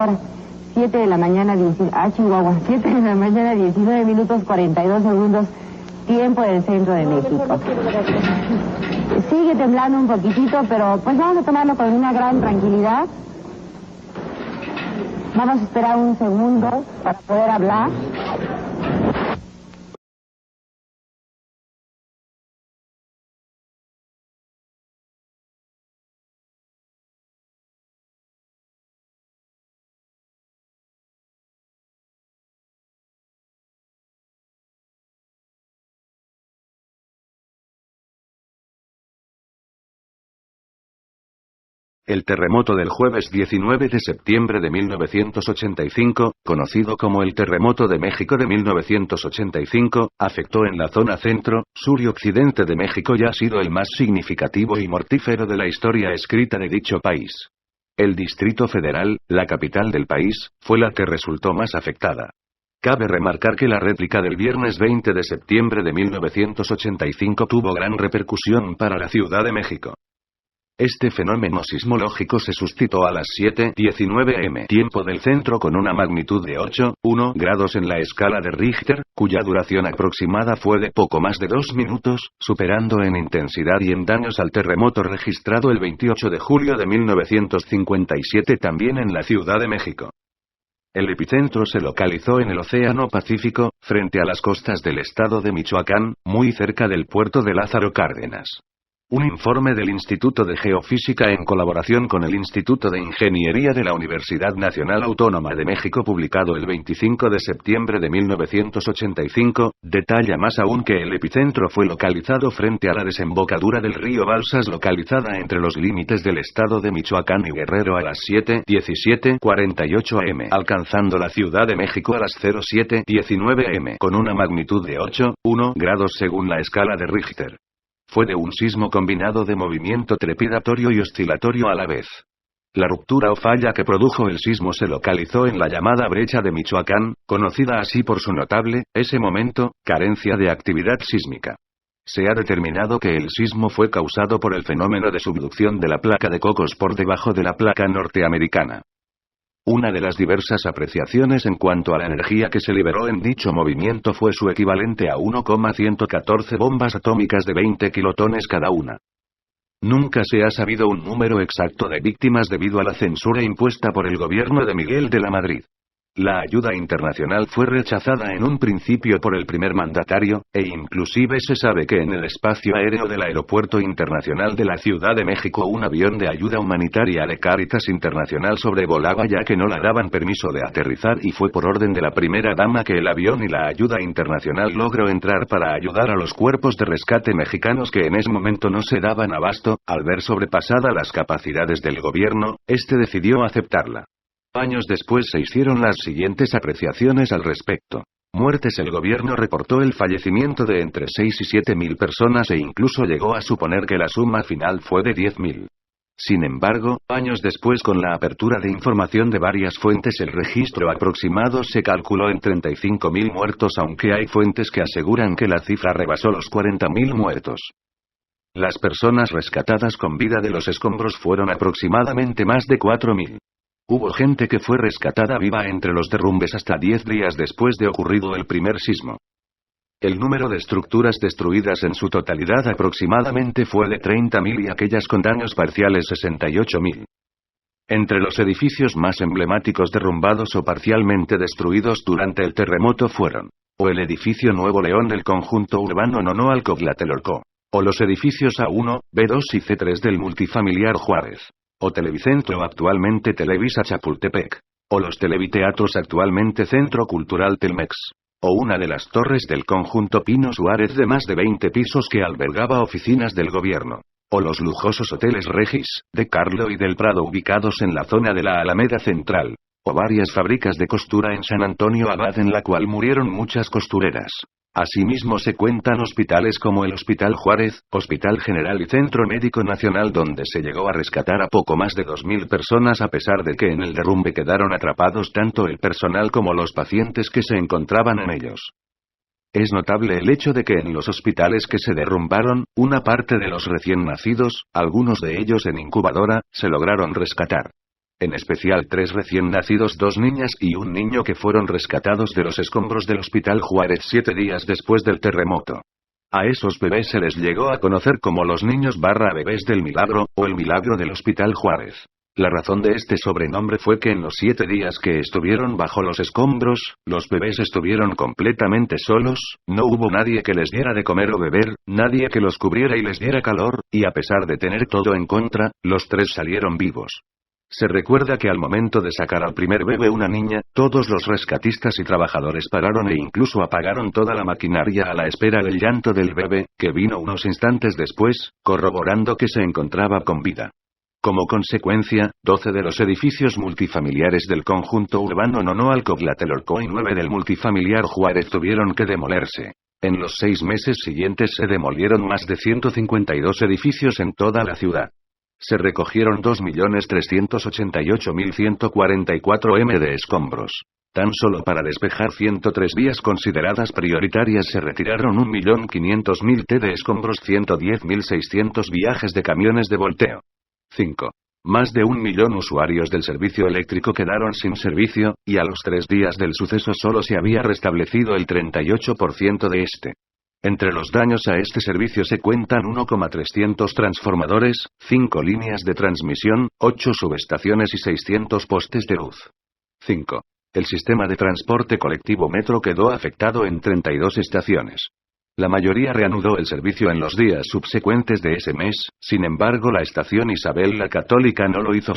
Ahora, 7 de la mañana, Chihuahua, 7 de la mañana, 19 minutos 42 segundos, tiempo del centro de México. Sigue temblando un poquitito, pero pues vamos a tomarlo con una gran tranquilidad. Vamos a esperar un segundo para poder hablar. El terremoto del jueves 19 de septiembre de 1985, conocido como el Terremoto de México de 1985, afectó en la zona centro, sur y occidente de México y ha sido el más significativo y mortífero de la historia escrita de dicho país. El Distrito Federal, la capital del país, fue la que resultó más afectada. Cabe remarcar que la réplica del viernes 20 de septiembre de 1985 tuvo gran repercusión para la Ciudad de México. Este fenómeno sismológico se suscitó a las 7:19 am tiempo del centro con una magnitud de 8,1 grados en la escala de Richter, cuya duración aproximada fue de poco más de 2 minutos, superando en intensidad y en daños al terremoto registrado el 28 de julio de 1957 también en la Ciudad de México. El epicentro se localizó en el Océano Pacífico, frente a las costas del estado de Michoacán, muy cerca del puerto de Lázaro Cárdenas. Un informe del Instituto de Geofísica en colaboración con el Instituto de Ingeniería de la Universidad Nacional Autónoma de México publicado el 25 de septiembre de 1985, detalla más aún que el epicentro fue localizado frente a la desembocadura del río Balsas localizada entre los límites del estado de Michoacán y Guerrero a las 7:48 am, alcanzando la Ciudad de México a las 07:19 am con una magnitud de 8,1 grados según la escala de Richter. Fue de un sismo combinado de movimiento trepidatorio y oscilatorio a la vez. La ruptura o falla que produjo el sismo se localizó en la llamada brecha de Michoacán, conocida así por su notable, ese momento, carencia de actividad sísmica. Se ha determinado que el sismo fue causado por el fenómeno de subducción de la placa de Cocos por debajo de la placa norteamericana. Una de las diversas apreciaciones en cuanto a la energía que se liberó en dicho movimiento fue su equivalente a 1,114 bombas atómicas de 20 kilotones cada una. Nunca se ha sabido un número exacto de víctimas debido a la censura impuesta por el gobierno de Miguel de la Madrid. La ayuda internacional fue rechazada en un principio por el primer mandatario, e inclusive se sabe que en el espacio aéreo del Aeropuerto Internacional de la Ciudad de México un avión de ayuda humanitaria de Cáritas Internacional sobrevolaba ya que no le daban permiso de aterrizar y fue por orden de la primera dama que el avión y la ayuda internacional logró entrar para ayudar a los cuerpos de rescate mexicanos que en ese momento no se daban abasto. Al ver sobrepasadas las capacidades del gobierno, este decidió aceptarla. Años después se hicieron las siguientes apreciaciones al respecto. Muertes. El gobierno reportó el fallecimiento de entre 6 y 7 mil personas e incluso llegó a suponer que la suma final fue de 10.000. Sin embargo, años después con la apertura de información de varias fuentes el registro aproximado se calculó en 35.000 muertos aunque hay fuentes que aseguran que la cifra rebasó los 40.000 muertos. Las personas rescatadas con vida de los escombros fueron aproximadamente más de 4.000. Hubo gente que fue rescatada viva entre los derrumbes hasta 10 días después de ocurrido el primer sismo. El número de estructuras destruidas en su totalidad aproximadamente fue de 30.000 y aquellas con daños parciales 68.000. Entre los edificios más emblemáticos derrumbados o parcialmente destruidos durante el terremoto fueron, o el edificio Nuevo León del conjunto urbano Nonoalco-Tlatelolco, o los edificios A1, B2 y C3 del multifamiliar Juárez. O Televicentro actualmente Televisa Chapultepec. O los televiteatros actualmente Centro Cultural Telmex. O una de las torres del conjunto Pino Suárez de más de 20 pisos que albergaba oficinas del gobierno. O los lujosos hoteles Regis, de Carlo y del Prado ubicados en la zona de la Alameda Central. O varias fábricas de costura en San Antonio Abad en la cual murieron muchas costureras. Asimismo se cuentan hospitales como el Hospital Juárez, Hospital General y Centro Médico Nacional donde se llegó a rescatar a poco más de 2.000 personas a pesar de que en el derrumbe quedaron atrapados tanto el personal como los pacientes que se encontraban en ellos. Es notable el hecho de que en los hospitales que se derrumbaron, una parte de los recién nacidos, algunos de ellos en incubadora, se lograron rescatar. En especial 3 recién nacidos, 2 niñas y un niño que fueron rescatados de los escombros del Hospital Juárez 7 días después del terremoto. A esos bebés se les llegó a conocer como los niños/bebés del milagro, o el milagro del Hospital Juárez. La razón de este sobrenombre fue que en los 7 días que estuvieron bajo los escombros, los bebés estuvieron completamente solos, no hubo nadie que les diera de comer o beber, nadie que los cubriera y les diera calor, y a pesar de tener todo en contra, los 3 salieron vivos. Se recuerda que al momento de sacar al primer bebé, una niña, todos los rescatistas y trabajadores pararon e incluso apagaron toda la maquinaria a la espera del llanto del bebé, que vino unos instantes después, corroborando que se encontraba con vida. Como consecuencia, 12 de los edificios multifamiliares del conjunto urbano Nonoalco-Tlatelolco y 9 del multifamiliar Juárez tuvieron que demolerse. En los 6 meses siguientes se demolieron más de 152 edificios en toda la ciudad. Se recogieron 2.388.144 m de escombros. Tan solo para despejar 103 vías consideradas prioritarias se retiraron 1.500.000 t de escombros, 110.600 viajes de camiones de volteo. 5. Más de 1 millón usuarios del servicio eléctrico quedaron sin servicio, y a los 3 días del suceso solo se había restablecido el 38% de este. Entre los daños a este servicio se cuentan 1,300 transformadores, 5 líneas de transmisión, 8 subestaciones y 600 postes de luz. 5. El sistema de transporte colectivo Metro quedó afectado en 32 estaciones. La mayoría reanudó el servicio en los días subsecuentes de ese mes, sin embargo la estación Isabel la Católica no lo hizo.